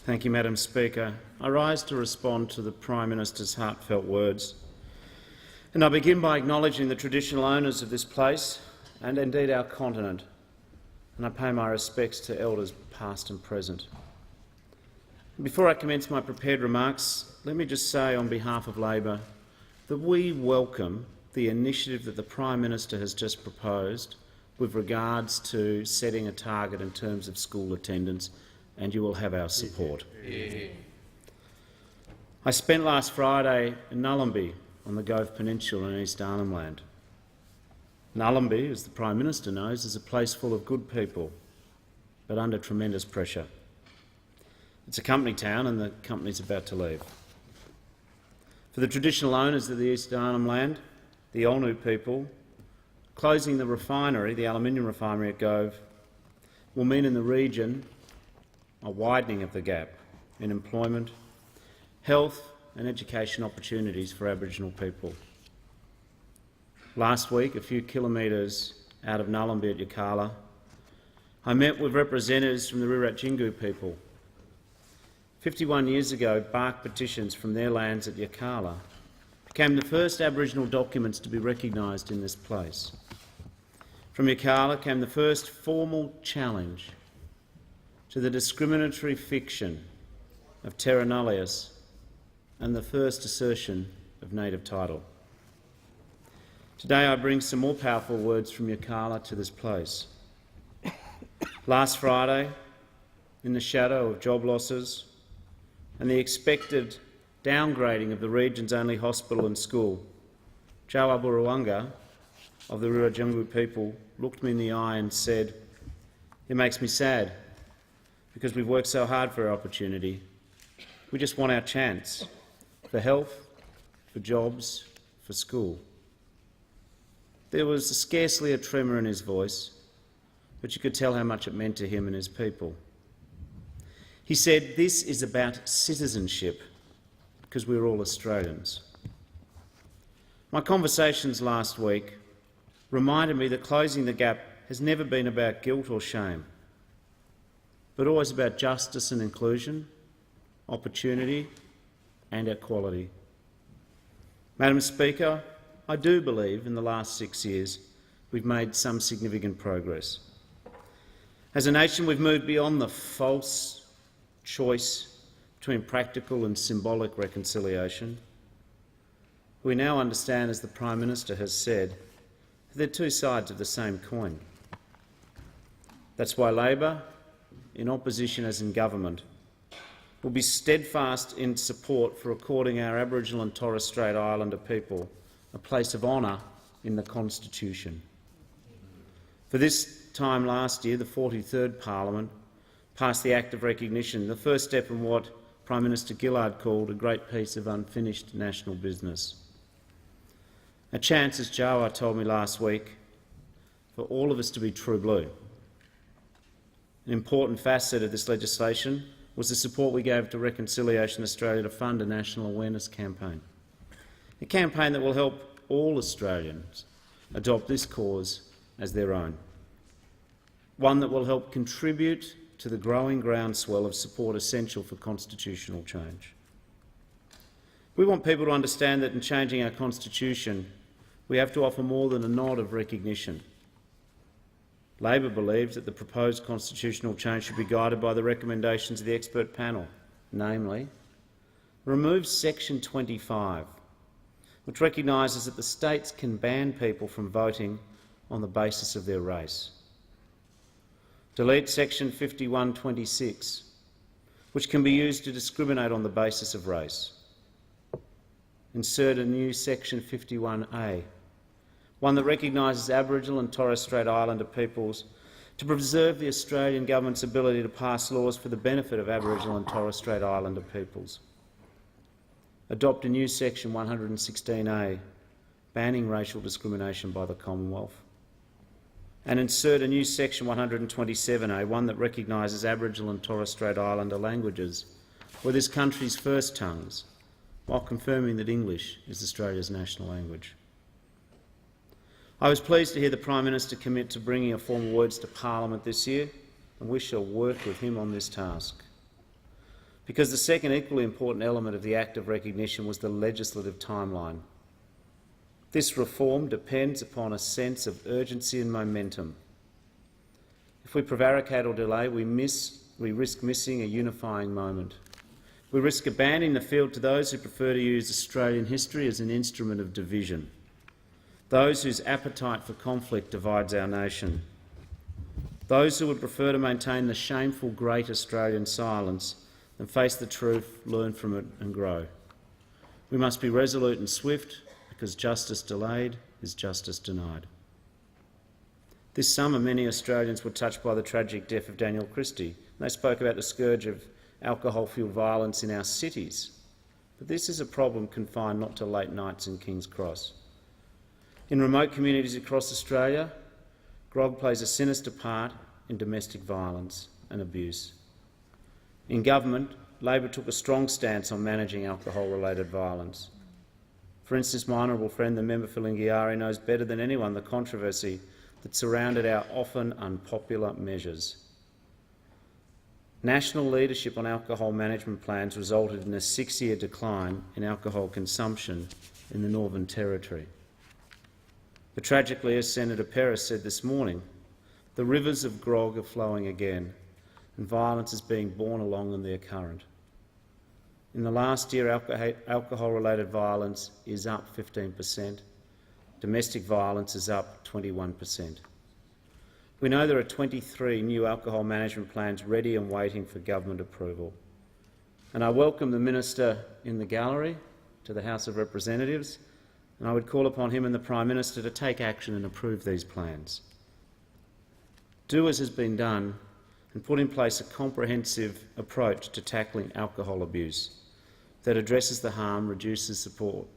Thank you, Madam Speaker. I rise to respond to the Prime Minister's heartfelt words. And I begin by acknowledging the traditional owners of this place and indeed our continent, and I pay my respects to elders past and present. Before I commence my prepared remarks, let me just say on behalf of Labor that we welcome the initiative that the Prime Minister has just proposed with regards to setting a target in terms of school attendance, and you will have our support. Yeah. I spent last Friday in Nullumbi on the Gove Peninsula in East Arnhem Land. Nullumbi, as the Prime Minister knows, is a place full of good people, but under tremendous pressure. It's a company town and the company's about to leave. For the traditional owners of the East Arnhem Land, the Olnu people, closing the refinery, the aluminium refinery at Gove, will mean in the region a widening of the gap in employment, health and education opportunities for Aboriginal people. Last week, a few kilometres out of Nullumbi at Yirrkala, I met with representatives from the Rirat Jingu people. 51 years ago, bark petitions from their lands at Yirrkala became the first Aboriginal documents to be recognised in this place. From Yirrkala came the first formal challenge to the discriminatory fiction of terra nullius and the first assertion of native title. Today I bring some more powerful words from Yirrkala to this place. Last Friday, in the shadow of job losses and the expected downgrading of the region's only hospital and school, Jawa Burawanga of the Wiradjungu people looked me in the eye and said, "It makes me sad because we've worked so hard for our opportunity. We just want our chance for health, for jobs, for school." There was scarcely a tremor in his voice, but you could tell how much it meant to him and his people. He said, "This is about citizenship because we're all Australians." My conversations last week reminded me that closing the gap has never been about guilt or shame, but always about justice and inclusion, opportunity and equality. Madam Speaker, I do believe in the last 6 years we've made some significant progress. As a nation, we've moved beyond the false choice between practical and symbolic reconciliation. We now understand, as the Prime Minister has said, that they're two sides of the same coin. That's why Labor, in opposition as in government, will be steadfast in support for according our Aboriginal and Torres Strait Islander people a place of honour in the Constitution. For this time last year, the 43rd Parliament passed the Act of Recognition, the first step in what Prime Minister Gillard called a great piece of unfinished national business. A chance, as Jawa told me last week, for all of us to be true blue. An important facet of this legislation was the support we gave to Reconciliation Australia to fund a national awareness campaign. A campaign that will help all Australians adopt this cause as their own. One that will help contribute to the growing groundswell of support essential for constitutional change. We want people to understand that in changing our Constitution, we have to offer more than a nod of recognition. Labor believes that the proposed constitutional change should be guided by the recommendations of the expert panel, namely, remove section 25, which recognises that the states can ban people from voting on the basis of their race. Delete section 51(26), which can be used to discriminate on the basis of race. Insert a new section 51A, one that recognises Aboriginal and Torres Strait Islander peoples to preserve the Australian government's ability to pass laws for the benefit of Aboriginal and Torres Strait Islander peoples. Adopt a new section 116A, banning racial discrimination by the Commonwealth. And insert a new section 127A, one that recognises Aboriginal and Torres Strait Islander languages were this country's first tongues, while confirming that English is Australia's national language. I was pleased to hear the Prime Minister commit to bringing a formal words to Parliament this year, and we shall work with him on this task. Because the second equally important element of the act of recognition was the legislative timeline. This reform depends upon a sense of urgency and momentum. If we prevaricate or delay, we risk missing a unifying moment. We risk abandoning the field to those who prefer to use Australian history as an instrument of division, those whose appetite for conflict divides our nation, those who would prefer to maintain the shameful great Australian silence than face the truth, learn from it and grow. We must be resolute and swift, because justice delayed is justice denied. This summer, many Australians were touched by the tragic death of Daniel Christie. They spoke about the scourge of alcohol-fuelled violence in our cities. But this is a problem confined not to late nights in King's Cross. In remote communities across Australia, grog plays a sinister part in domestic violence and abuse. In government, Labor took a strong stance on managing alcohol-related violence. For instance, my honourable friend, the member for Lingiari, knows better than anyone the controversy that surrounded our often unpopular measures. National leadership on alcohol management plans resulted in a 6-year decline in alcohol consumption in the Northern Territory. But tragically, as Senator Peris said this morning, the rivers of grog are flowing again, and violence is being borne along in their current. In the last year, alcohol-related violence is up 15%. Domestic violence is up 21%. We know there are 23 new alcohol management plans ready and waiting for government approval. And I welcome the Minister in the gallery to the House of Representatives, and I would call upon him and the Prime Minister to take action and approve these plans. Do as has been done and put in place a comprehensive approach to tackling alcohol abuse that addresses the harm, reduces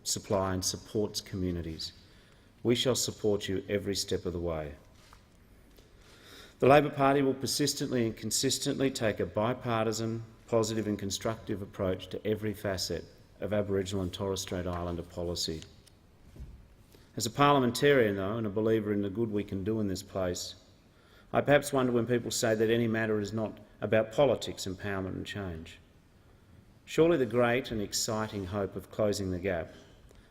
supply and supports communities. We shall support you every step of the way. The Labor Party will persistently and consistently take a bipartisan, positive and constructive approach to every facet of Aboriginal and Torres Strait Islander policy. As a parliamentarian, though, and a believer in the good we can do in this place, I perhaps wonder when people say that any matter is not about politics, empowerment and change. Surely the great and exciting hope of closing the gap,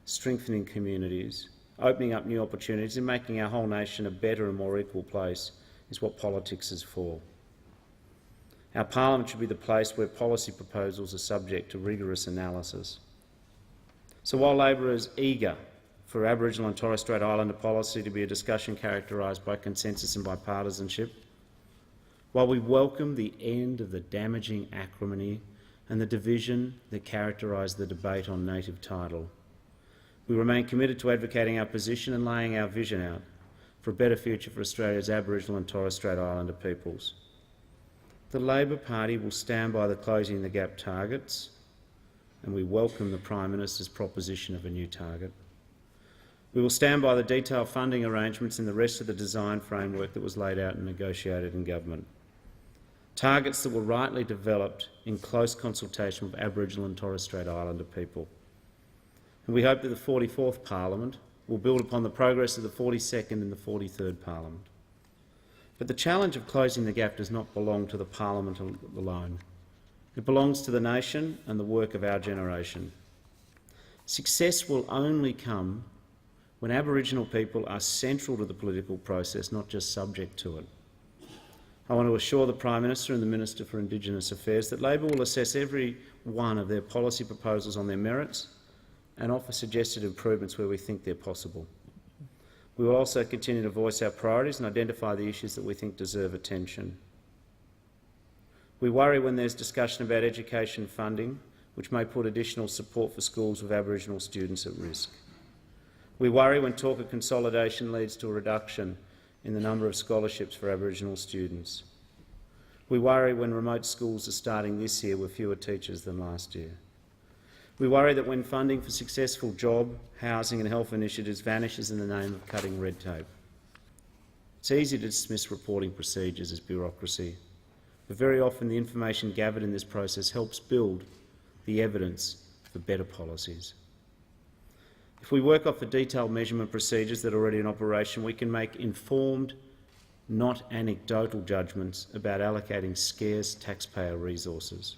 strengthening communities, opening up new opportunities and making our whole nation a better and more equal place is what politics is for. Our parliament should be the place where policy proposals are subject to rigorous analysis. So while Labor is eager for Aboriginal and Torres Strait Islander policy to be a discussion characterised by consensus and bipartisanship, while we welcome the end of the damaging acrimony and the division that characterised the debate on native title, we remain committed to advocating our position and laying our vision out for a better future for Australia's Aboriginal and Torres Strait Islander peoples. The Labor Party will stand by the closing the gap targets, and we welcome the Prime Minister's proposition of a new target. We will stand by the detailed funding arrangements and the rest of the design framework that was laid out and negotiated in government. Targets that were rightly developed in close consultation with Aboriginal and Torres Strait Islander people. And we hope that the 44th Parliament will build upon the progress of the 42nd and the 43rd Parliament. But the challenge of closing the gap does not belong to the Parliament alone. It belongs to the nation and the work of our generation. Success will only come when Aboriginal people are central to the political process, not just subject to it. I want to assure the Prime Minister and the Minister for Indigenous Affairs that Labor will assess every one of their policy proposals on their merits and offer suggested improvements where we think they're possible. We will also continue to voice our priorities and identify the issues that we think deserve attention. We worry when there's discussion about education funding, which may put additional support for schools with Aboriginal students at risk. We worry when talk of consolidation leads to a reduction in the number of scholarships for Aboriginal students. We worry when remote schools are starting this year with fewer teachers than last year. We worry that when funding for successful job, housing and health initiatives vanishes in the name of cutting red tape. It's easy to dismiss reporting procedures as bureaucracy, but very often the information gathered in this process helps build the evidence for better policies. If we work off the detailed measurement procedures that are already in operation, we can make informed, not anecdotal judgments about allocating scarce taxpayer resources.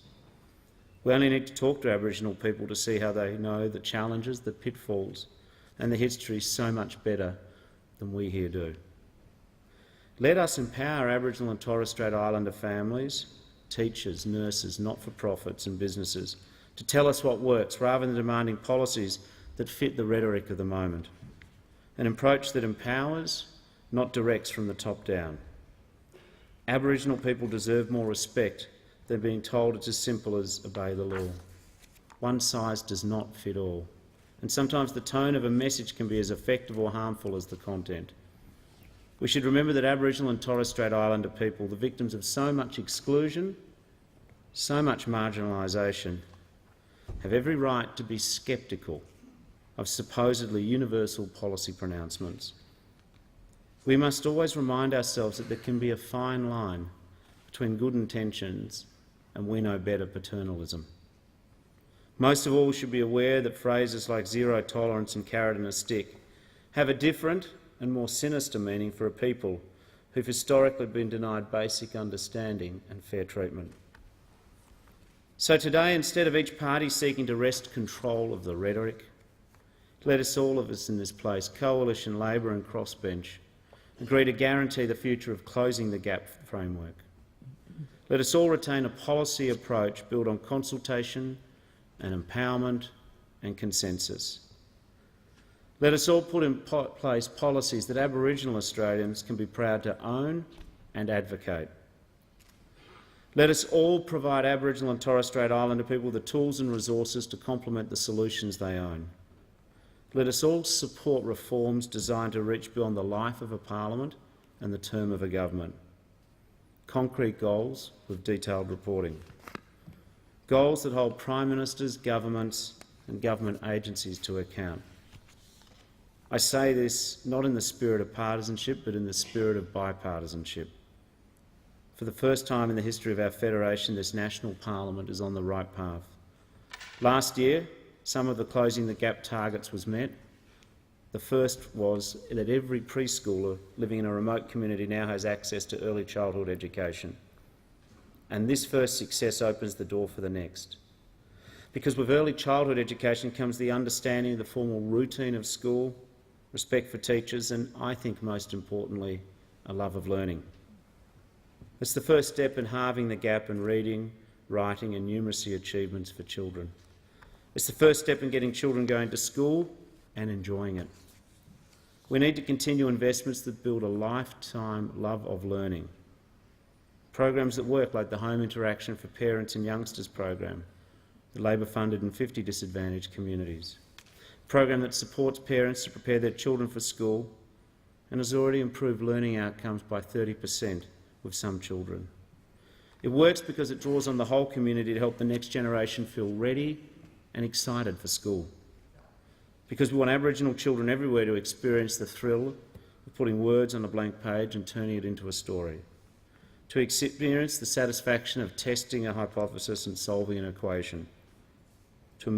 We only need to talk to Aboriginal people to see how they know the challenges, the pitfalls and the history so much better than we here do. Let us empower Aboriginal and Torres Strait Islander families, teachers, nurses, not-for-profits and businesses to tell us what works rather than demanding policies that fit the rhetoric of the moment. An approach that empowers, not directs from the top down. Aboriginal people deserve more respect than being told it's as simple as obey the law. One size does not fit all, and sometimes the tone of a message can be as effective or harmful as the content. We should remember that Aboriginal and Torres Strait Islander people, the victims of so much exclusion, so much marginalisation, have every right to be sceptical of supposedly universal policy pronouncements. We must always remind ourselves that there can be a fine line between good intentions and we know better paternalism. Most of all, we should be aware that phrases like zero tolerance and carrot and a stick have a different and more sinister meaning for a people who've historically been denied basic understanding and fair treatment. So today, instead of each party seeking to wrest control of the rhetoric, let us, all of us in this place, Coalition, Labor and Crossbench, agree to guarantee the future of closing the gap framework. Let us all retain a policy approach built on consultation and empowerment and consensus. Let us all put in place policies that Aboriginal Australians can be proud to own and advocate. Let us all provide Aboriginal and Torres Strait Islander people the tools and resources to complement the solutions they own. Let us all support reforms designed to reach beyond the life of a parliament and the term of a government. Concrete goals with detailed reporting. Goals that hold Prime Ministers, governments and government agencies to account. I say this not in the spirit of partisanship, but in the spirit of bipartisanship. For the first time in the history of our federation, this national parliament is on the right path. Last year, some of the closing the gap targets was met. The first was that every preschooler living in a remote community now has access to early childhood education. And this first success opens the door for the next. Because with early childhood education comes the understanding of the formal routine of school, respect for teachers and, I think most importantly, a love of learning. It's the first step in halving the gap in reading, writing and numeracy achievements for children. It's the first step in getting children going to school and enjoying it. We need to continue investments that build a lifetime love of learning. Programs that work, like the Home Interaction for Parents and Youngsters program, the Labor funded in 50 disadvantaged communities. A program that supports parents to prepare their children for school and has already improved learning outcomes by 30% with some children. It works because it draws on the whole community to help the next generation feel ready and excited for school. Because we want Aboriginal children everywhere to experience the thrill of putting words on a blank page and turning it into a story. To experience the satisfaction of testing a hypothesis and solving an equation. To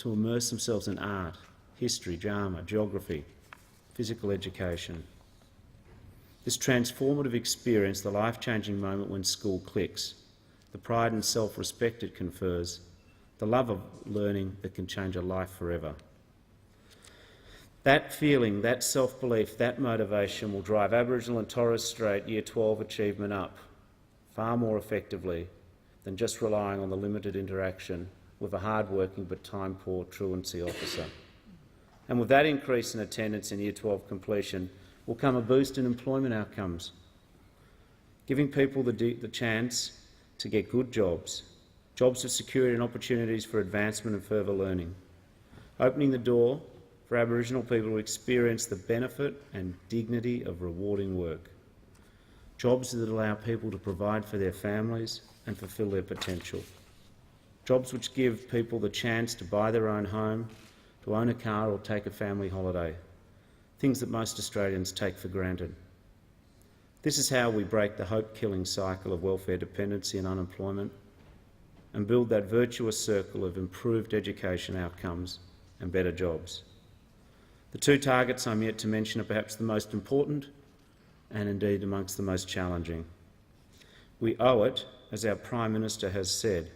immerse themselves in art, history, drama, geography, physical education. This transformative experience, the life-changing moment when school clicks, the pride and self-respect it confers, the love of learning that can change a life forever. That feeling, that self-belief, that motivation will drive Aboriginal and Torres Strait Year 12 achievement up far more effectively than just relying on the limited interaction with a hard-working but time-poor truancy officer. And with that increase in attendance in Year 12 completion will come a boost in employment outcomes, giving people the chance to get good jobs, jobs of security and opportunities for advancement and further learning, opening the door for Aboriginal people to experience the benefit and dignity of rewarding work, jobs that allow people to provide for their families and fulfil their potential, jobs which give people the chance to buy their own home, to own a car or take a family holiday, things that most Australians take for granted. This is how we break the hope-killing cycle of welfare dependency and unemployment and build that virtuous circle of improved education outcomes and better jobs. The two targets I'm yet to mention are perhaps the most important and indeed amongst the most challenging. We owe it, as our Prime Minister has said,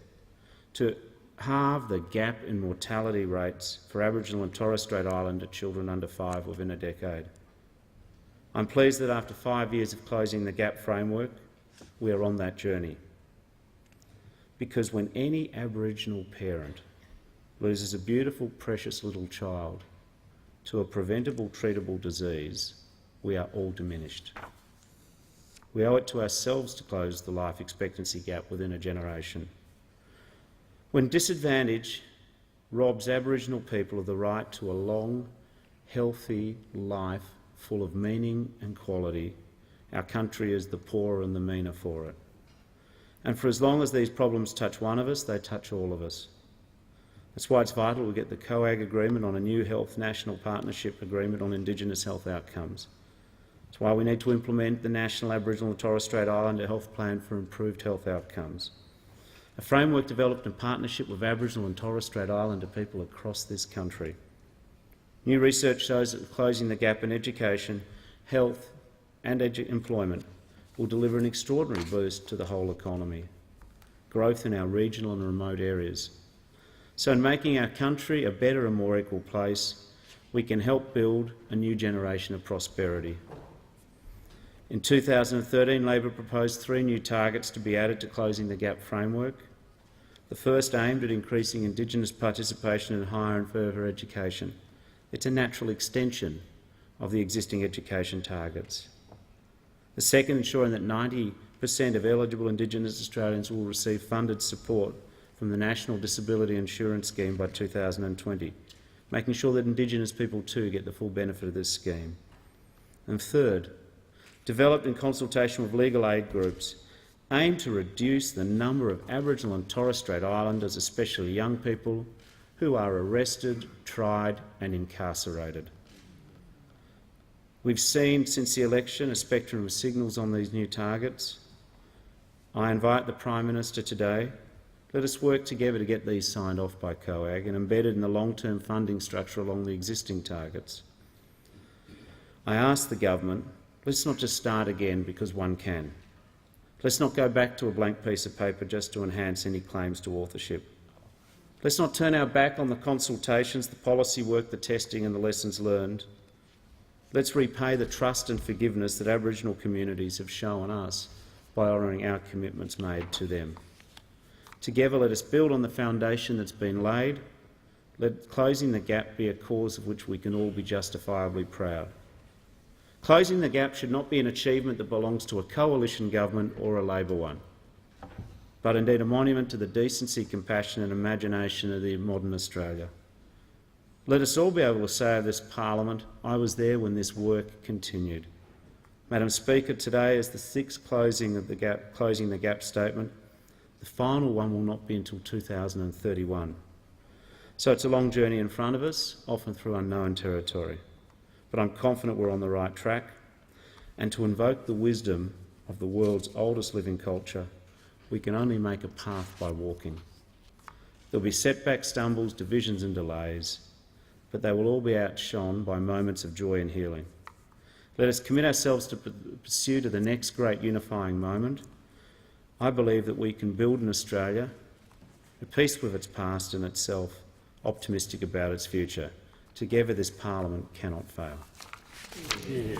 to halve the gap in mortality rates for Aboriginal and Torres Strait Islander children under 5 within a decade. I'm pleased that after 5 years of closing the gap framework, we are on that journey. Because when any Aboriginal parent loses a beautiful, precious little child to a preventable, treatable disease, we are all diminished. We owe it to ourselves to close the life expectancy gap within a generation. When disadvantage robs Aboriginal people of the right to a long, healthy life full of meaning and quality, our country is the poorer and the meaner for it. And for as long as these problems touch one of us, they touch all of us. That's why it's vital we get the COAG agreement on a new health national partnership agreement on Indigenous health outcomes. It's why we need to implement the National Aboriginal and Torres Strait Islander Health Plan for improved health outcomes, a framework developed in partnership with Aboriginal and Torres Strait Islander people across this country. New research shows that closing the gap in education, health and employment will deliver an extraordinary boost to the whole economy, growth in our regional and remote areas. So in making our country a better and more equal place, we can help build a new generation of prosperity. In 2013, Labor proposed 3 new targets to be added to closing the gap framework. The first aimed at increasing Indigenous participation in higher and further education. It's a natural extension of the existing education targets. The second, ensuring that 90% of eligible Indigenous Australians will receive funded support from the National Disability Insurance Scheme by 2020, making sure that Indigenous people too get the full benefit of this scheme. And third, developed in consultation with legal aid groups, aim to reduce the number of Aboriginal and Torres Strait Islanders, especially young people, who are arrested, tried and incarcerated. We've seen since the election a spectrum of signals on these new targets. I invite the Prime Minister today, let us work together to get these signed off by COAG and embedded in the long-term funding structure along the existing targets. I ask the government, let's not just start again because one can. Let's not go back to a blank piece of paper just to enhance any claims to authorship. Let's not turn our back on the consultations, the policy work, the testing and the lessons learned. Let's repay the trust and forgiveness that Aboriginal communities have shown us by honouring our commitments made to them. Together, let us build on the foundation that's been laid. Let closing the gap be a cause of which we can all be justifiably proud. Closing the gap should not be an achievement that belongs to a coalition government or a Labor one, but indeed a monument to the decency, compassion and imagination of the modern Australia. Let us all be able to say of this Parliament, I was there when this work continued. Madam Speaker, today is the 6th closing the gap statement. The final one will not be until 2031. So it's a long journey in front of us, often through unknown territory. But I'm confident we're on the right track, and to invoke the wisdom of the world's oldest living culture, we can only make a path by walking. There'll be setbacks, stumbles, divisions and delays, but they will all be outshone by moments of joy and healing. Let us commit ourselves to the pursuit of the next great unifying moment. I believe that we can build an Australia at peace with its past and itself, optimistic about its future. Together this Parliament cannot fail. Yeah.